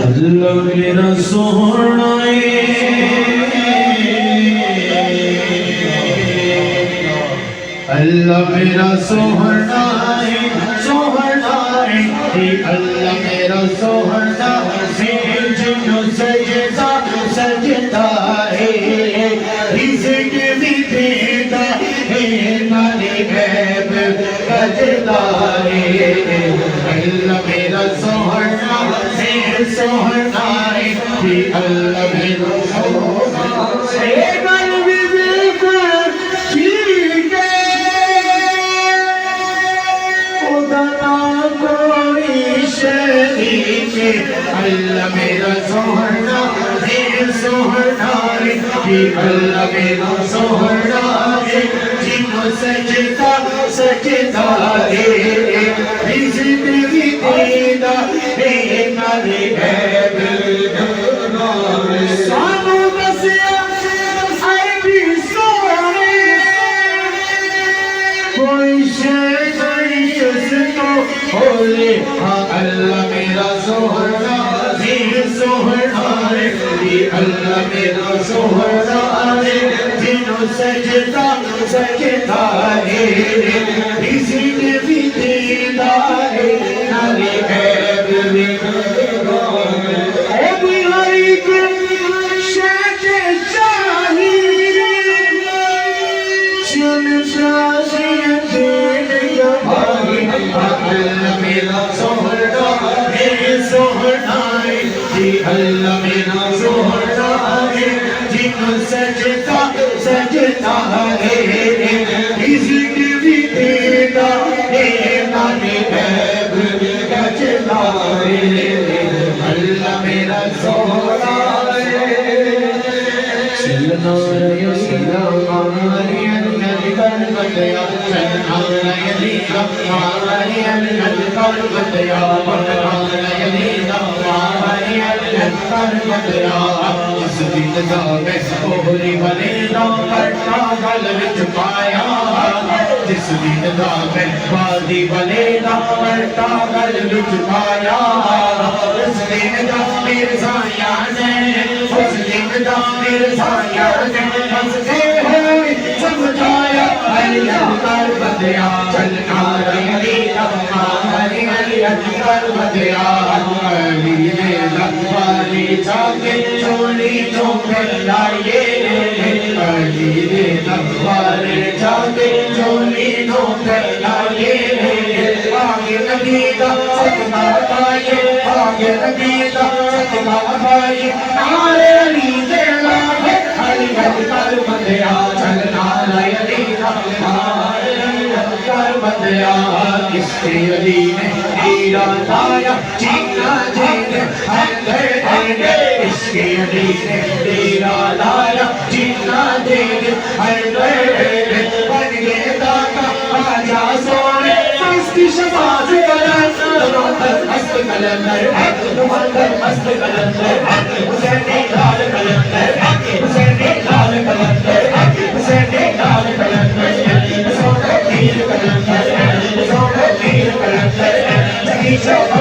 अल्लाह मेरा सोहना अल्लाह मेरा सोहना सोहना अल्लाह मेरा सोहना जिन्हों सजदा सजदा है रिज़्क़ भी देता है माने गैब गजदा है अल्लाह मेरा सोहना सोहना अल्लाह मेरा सोहना अल्लाह मेरा सोहना सोहना अल्लाह मेरा सोहना जिन्हों सजदा सजदा रिज़्क़ भी देता है नारे गैब सानू दसिया अरबी सोहने कोई शय तो होले अल्लाह मेरा सोहना सोहना अल्लाह मेरा सोहना जिन्हों सजदा सजदा रिज़्क़ भी देता है नारे गैब भी अल्लाह मेरा सोहना जिन्हों सजदा सजदा रिज़्क़ भी देता है नारे गैब गजदा अल्लाह मेरा सोहना चलना कर बदया जिस दिन दा मैं कोहली बने दा करता गल विच पाया जिस दिन दा मैं बादी बने दा करता गल विच पाया उस दिन दा मेरे साया ने उस दिन दा मेरे साया ने हंसते हुए समझाया हरियत कर बदया चलना रही हरियत कर बदया अली ने लखवारी जाके चोली चौके लाए अली ने लखवारी जाके चोली चौके लाए आगे नबी का सदका पाए आगे नबी का सदका पाए नारे अली दे लाए हरियत कर बदया चलना अली कर बदया किसके अली ने हीरा लाया चीना जेने हैदर देने इसके अली ने हीरा लाया चीना जेने हैदर देने बन गए दाता आजा सोने इसकी शफाअत कलंदर मस्त कलंदर मस्त कलंदर हुसैनी लाल कलंदर हुसैनी लाल कलंदर हुसैनी लाल कलंदर सोने तीर कलंदर सोने तीर कलंदर